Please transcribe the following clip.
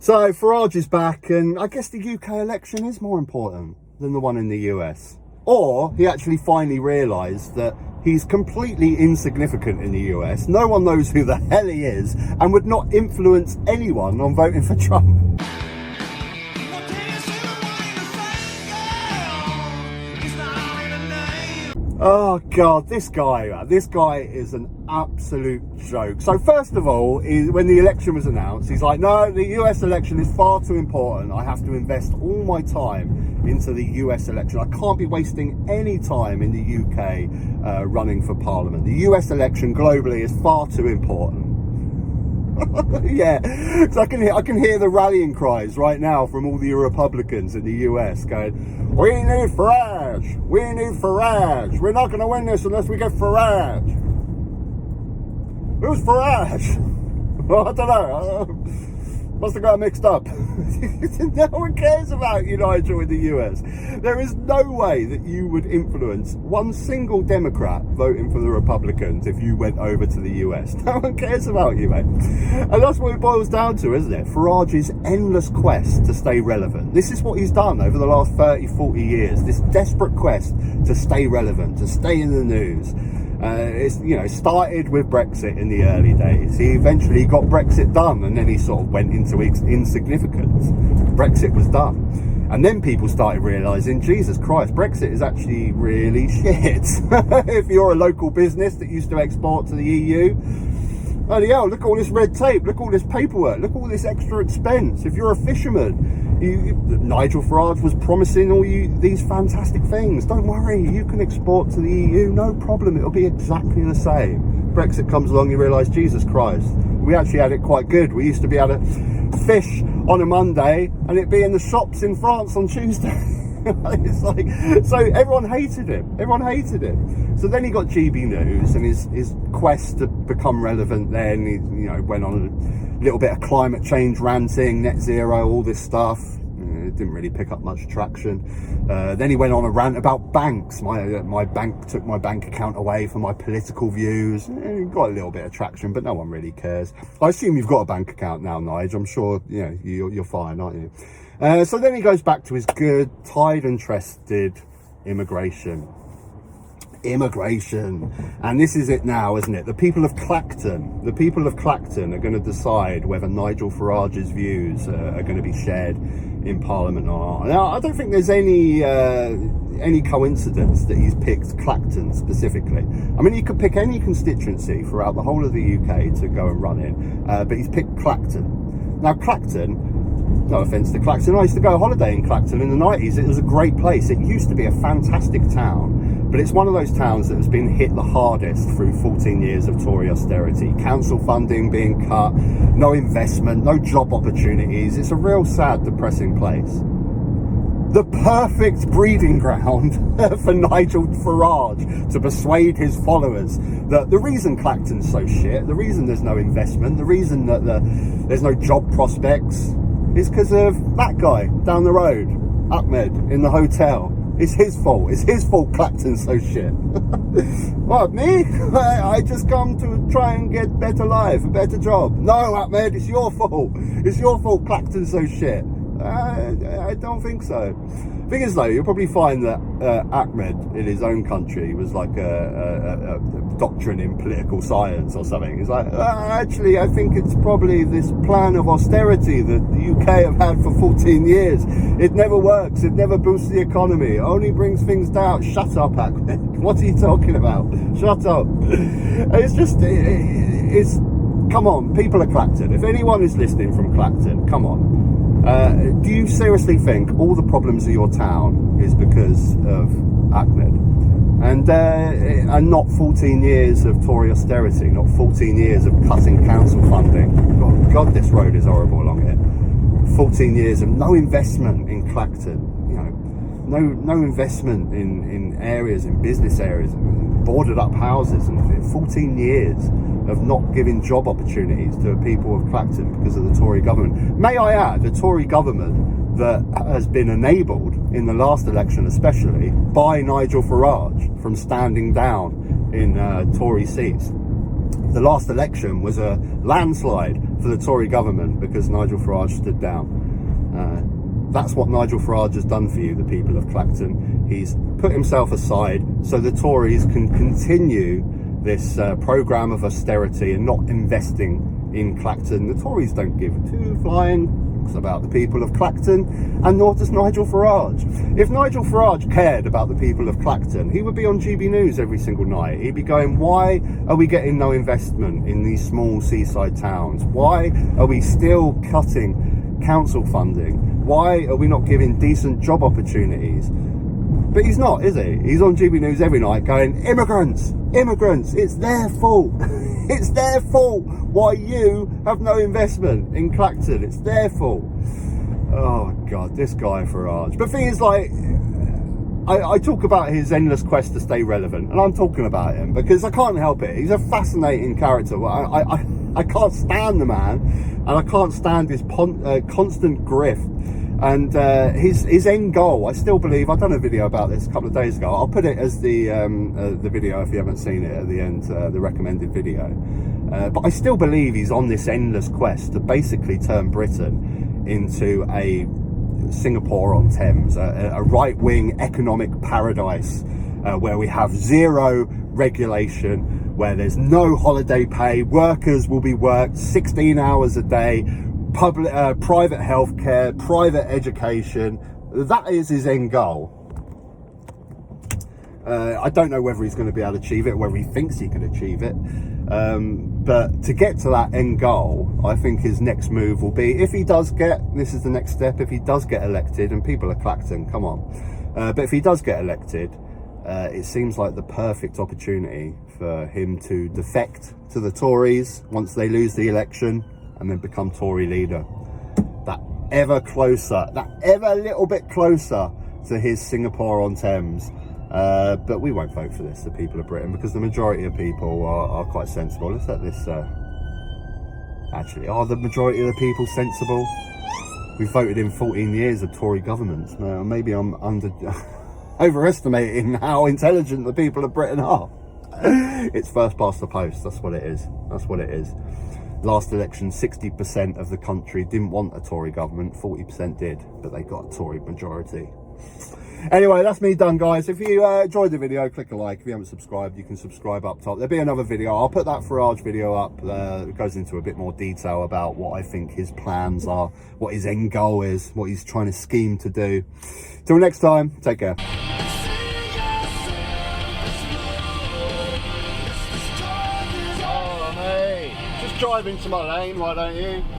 So Farage is back, and I guess the UK election is more important than the one in the US. Or he actually finally realised that he's completely insignificant in the US. No one knows who the hell he is and would not influence anyone on voting for Trump. Oh God, this guy is an absolute joke. So first of all, when the election was announced, he's like, no, the US election is far too important. I have to invest all my time into the US election. I can't be wasting any time in the UK running for parliament. The US election globally is far too important. Yeah, so I can hear the rallying cries right now from all the Republicans in the US going, we need Farage, we're not going to win this unless we get Farage. Who's Farage? Well, I don't know, must have got mixed up. No one cares about you, Nigel, in the US. There is no way that you would influence one single Democrat voting for the Republicans if you went over to the US. No one cares about you, mate. And that's what it boils down to, isn't it? Farage's endless quest to stay relevant. This is what he's done over the last 30, 40 years. This desperate quest to stay relevant, to stay in the news. It's started with Brexit in the early days. He eventually got Brexit done, and then he sort of went into insignificance. Brexit was done, and then people started realising, Jesus Christ, Brexit is actually really shit. If you're a local business that used to export to the EU, bloody hell, look at all this red tape, look at all this paperwork, look at all this extra expense. If you're a fisherman, Nigel Farage was promising all these fantastic things. Don't worry, you can export to the EU, no problem, it'll be exactly the same. Brexit comes along, you realise, Jesus Christ, we actually had it quite good. We used to be able to fish on a Monday and it'd be in the shops in France on Tuesday. It's like, so everyone hated him. So then he got GB News, and his quest to become relevant, then he went on a little bit of climate change ranting, net zero, all this stuff. It didn't really pick up much traction. Then he went on a rant about banks. My bank took my bank account away for my political views. It got a little bit of traction, but no one really cares. I assume you've got a bank account now, Nigel. I'm sure you're fine, aren't you? So then he goes back to his good, tried and trusted immigration. And this is it now, isn't it? The people of Clacton are going to decide whether Nigel Farage's views are going to be shared in Parliament or not. Now, I don't think there's any coincidence that he's picked Clacton specifically. I mean, he could pick any constituency throughout the whole of the UK to go and run in, but he's picked Clacton. Now, Clacton, no offence to Clacton, I used to go holiday in Clacton in the 90s. It was a great place. It used to be a fantastic town, but it's one of those towns that has been hit the hardest through 14 years of Tory austerity. Council funding being cut, no investment, no job opportunities. It's a real sad, depressing place. The perfect breeding ground for Nigel Farage to persuade his followers that the reason Clacton's so shit, the reason there's no investment, the reason that there's no job prospects, is because of that guy down the road, Ahmed, in the hotel. It's his fault. It's his fault Clacton's so shit. What, me? I just come to try and get better life, a better job. No, Ahmed, it's your fault. It's your fault Clacton's so shit. I don't think so. Thing is, though, you'll probably find that Ahmed in his own country was like a doctrine in political science or something. He's like, actually, I think it's probably this plan of austerity that the UK have had for 14 years. It never works. It never boosts the economy. It only brings things down. Shut up, Ahmed. What are you talking about? Shut up. It's come on, people are Clacton. If anyone is listening from Clacton, come on. Do you seriously think all the problems of your town is because of Ahmed? And not 14 years of Tory austerity, not 14 years of cutting council funding. Oh, God, this road is horrible along here. 14 years of no investment in Clacton, no investment in areas, in business areas, boarded up houses, and 14 years of not giving job opportunities to people of Clacton because of the Tory government. May I add, the Tory government that has been enabled in the last election, especially by Nigel Farage, from standing down in Tory seats. The last election was a landslide for the Tory government because Nigel Farage stood down. That's what Nigel Farage has done for you, the people of Clacton. He's put himself aside so the Tories can continue this programme of austerity and not investing in Clacton. The Tories don't give two flying about the people of Clacton, and nor does Nigel Farage. If Nigel Farage cared about the people of Clacton, he would be on GB News every single night. He'd be going, why are we getting no investment in these small seaside towns? Why are we still cutting council funding? Why are we not giving decent job opportunities? But he's not, is he? He's on GB News every night going, immigrants, it's their fault. It's their fault why you have no investment in Clacton. It's their fault. Oh God, this guy Farage. But the thing is, like, I talk about his endless quest to stay relevant, and I'm talking about him because I can't help it. He's a fascinating character. I can't stand the man, and I can't stand his constant grift. And his end goal, I still believe, I've done a video about this a couple of days ago. I'll put it as the video if you haven't seen it at the end, the recommended video. But I still believe he's on this endless quest to basically turn Britain into a Singapore-on-Thames, a right-wing economic paradise where we have zero regulation, where there's no holiday pay, workers will be worked 16 hours a day, public, private healthcare, private education. That is his end goal. I don't know whether he's going to be able to achieve it, whether he thinks he can achieve it. But to get to that end goal, I think his next move will be, if he does get, this is the next step, if he does get elected, and people are Clacton, come on. But if he does get elected, it seems like the perfect opportunity for him to defect to the Tories once they lose the election, and then become Tory leader. That ever a little bit closer to his Singapore-on-Thames. But we won't vote for this, the people of Britain, because the majority of people are quite sensible. Let's let this... Actually, are the majority of the people sensible? We've voted in 14 years of Tory governments. Maybe I'm overestimating how intelligent the people of Britain are. It's first past the post, that's what it is. That's what it is. Last election, 60% of the country didn't want a Tory government, 40% did, but they got a Tory majority. Anyway, that's me done, guys. If you enjoyed the video, click a like. If you haven't subscribed, you can subscribe up top. There'll be another video. I'll put that Farage video up. It goes into a bit more detail about what I think his plans are, what his end goal is, what he's trying to scheme to do. Till next time, take care. Drive into my lane, why don't you?